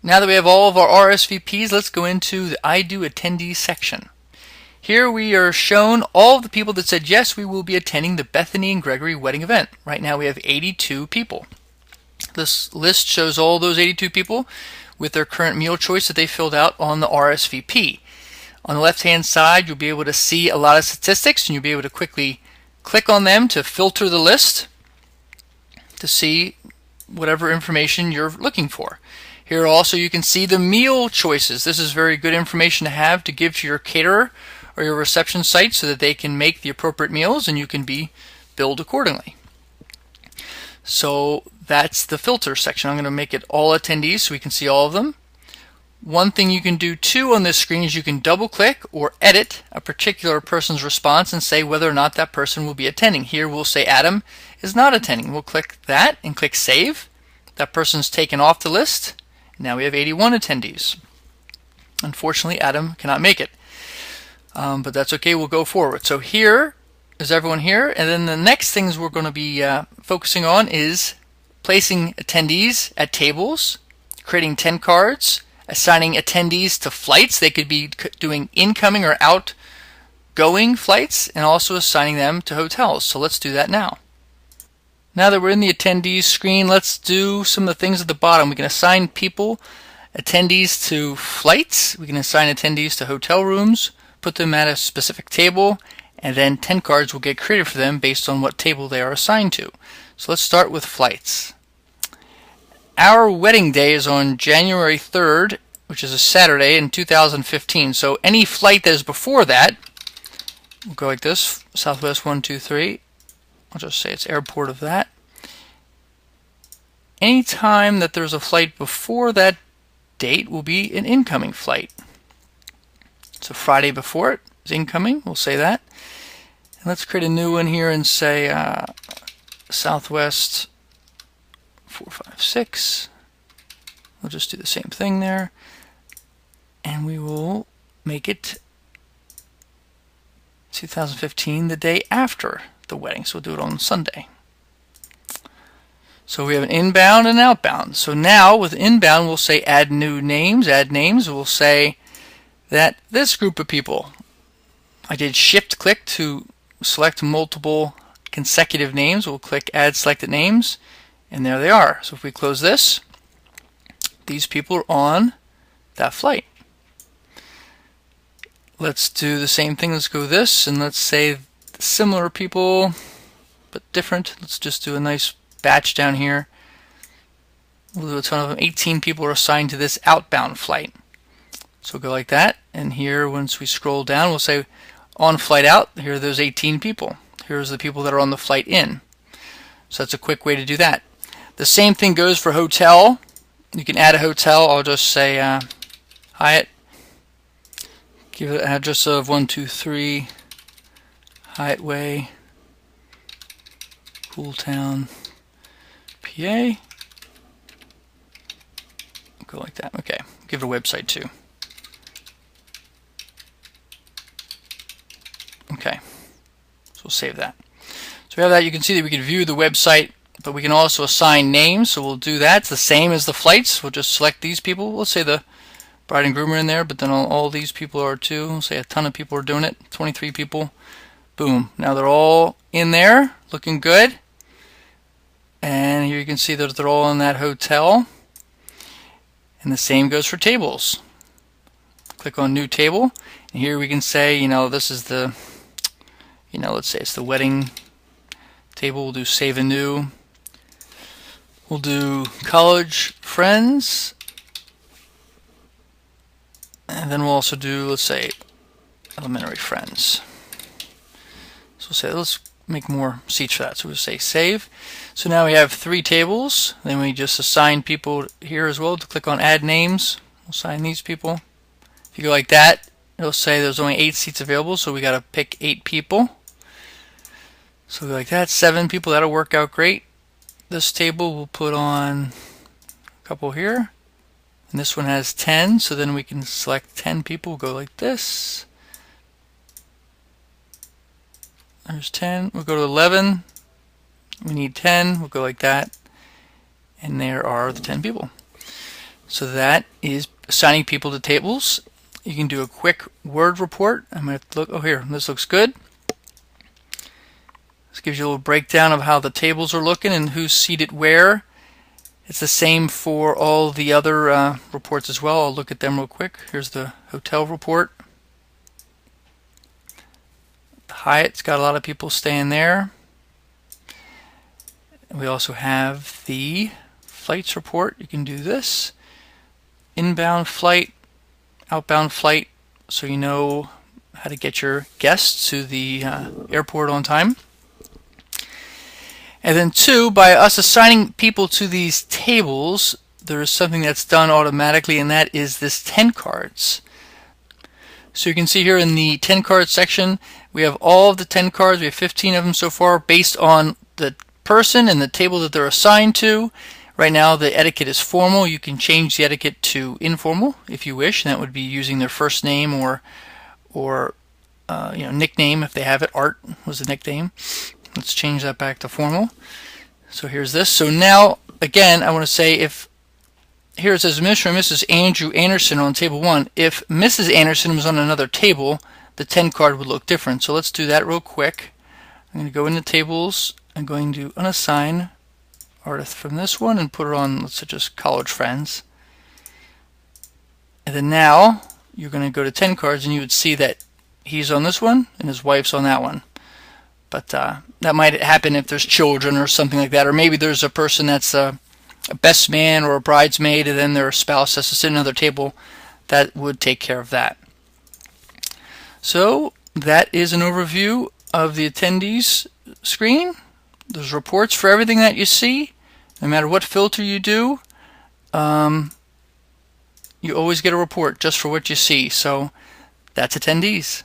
Now that we have all of our RSVPs, let's go into the iDo Attendees section. Here we are shown all of the people that said yes, we will be attending the Bethany and Gregory wedding event. Right now we have 82 people. This list shows all those 82 people with their current meal choice that they filled out on the RSVP. On the left hand side you'll be able to see a lot of statistics, and you'll be able to quickly click on them to filter the list to see whatever information you're looking for. Here also you can see the meal choices. This is very good information to have to give to your caterer or your reception site so that they can make the appropriate meals and you can be billed accordingly. So that's the filter section. I'm going to make it all attendees so we can see all of them. One thing you can do too on this screen is you can double click or edit a particular person's response and say whether or not that person will be attending. Here we'll say Adam is not attending. We'll click that and click save. That person's taken off the list. Now we have 81 attendees. Unfortunately, Adam cannot make it, but that's okay. We'll go forward. So here is everyone here, and then the next things we're going to be focusing on is placing attendees at tables, creating Tentcards, assigning attendees to flights. They could be doing incoming or outgoing flights, and also assigning them to hotels. So let's do that now. Now that we're in the attendees screen, let's do some of the things at the bottom. We can assign people, attendees to flights. We can assign attendees to hotel rooms, put them at a specific table, and then Tentcards will get created for them based on what table they are assigned to. So let's start with flights. Our wedding day is on January 3rd, which is a Saturday in 2015. So any flight that is before that, we'll go like this, Southwest 123. I'll just say it's airport of that. Any time that there's a flight before that date will be an incoming flight. So Friday before it is incoming, we'll say that. And let's create a new one here and say Southwest 456. We'll just do the same thing there. And we will make it 2015, the day after the wedding, so we'll do it on Sunday. So we have an inbound and outbound. So now with inbound we'll say add new names, we'll say that this group of people, I did shift click to select multiple consecutive names. We'll click add selected names, and there they are. So if we close this, these people are on that flight. Let's do the same thing. Let's go this, and let's say similar people but different. Let's just do a nice batch down here. We'll do a ton of them. 18 people are assigned to this outbound flight. So we'll go like that, and here once we scroll down we'll say on flight out, here are those 18 people. Here's the people that are on the flight in. So that's a quick way to do that. The same thing goes for hotel. You can add a hotel. I'll just say Hyatt. Give it an address of 123 Hyatt Way, Pooltown, PA. Go like that. Okay. Give it a website too. Okay. So we'll save that. So we have that. You can see that we can view the website, but we can also assign names. So we'll do that. It's the same as the flights. We'll just select these people. We'll say the bride and groom are in there, but then all these people are too. We'll say a ton of people are doing it. 23 people. Boom. Now they're all in there, looking good. And here you can see that they're all in that hotel. And the same goes for tables. Click on new table. And here we can say, this is the, let's say it's the wedding table. We'll do save a new. We'll do college friends. And then we'll also do, let's say, elementary friends. So we'll say, let's make more seats for that. So we'll say save. So now we have 3 tables. Then we just assign people here as well to click on add names. We'll assign these people. If you go like that, it'll say there's only 8 seats available, so we got to pick 8 people. So like that, 7 people, that'll work out great. This table we'll put on a couple here. And this one has 10, so then we can select 10 people. We'll go like this. There's 10. We'll go to 11. We need 10. We'll go like that. And there are the 10 people. So that is assigning people to tables. You can do a quick word report. I'm going to look, oh here, this looks good. This gives you a little breakdown of how the tables are looking and who's seated where. It's the same for all the other reports as well. I'll look at them real quick. Here's the hotel report. The Hyatt's got a lot of people staying there. We also have the flights report. You can do this. Inbound flight, outbound flight, so you know how to get your guests to the airport on time. And then 2, by us assigning people to these tables, there is something that's done automatically, and that is this Tentcards. So you can see here in the Tentcards section, we have all of the Tentcards. We have 15 of them so far based on the person and the table that they're assigned to. Right now the etiquette is formal. You can change the etiquette to informal if you wish, and that would be using their first name or nickname if they have it. Art was the nickname. Let's change that back to formal. So here's this. So now again I want to say, if here it says Mr. and Mrs. Andrew Anderson on table 1, if Mrs. Anderson was on another table, the Tentcard would look different. So let's do that real quick. I'm going to go into tables. I'm going to unassign artist from this one and put her on, let's say, just college friends. And then now you're going to go to Tentcards and you would see that he's on this one and his wife's on that one. But that might happen if there's children or something like that, or maybe there's a person that's a best man or a bridesmaid and then their spouse has to sit at another table. That would take care of that. So that is an overview of the attendees screen. There's reports for everything that you see. No matter what filter you do, you always get a report just for what you see. So that's attendees.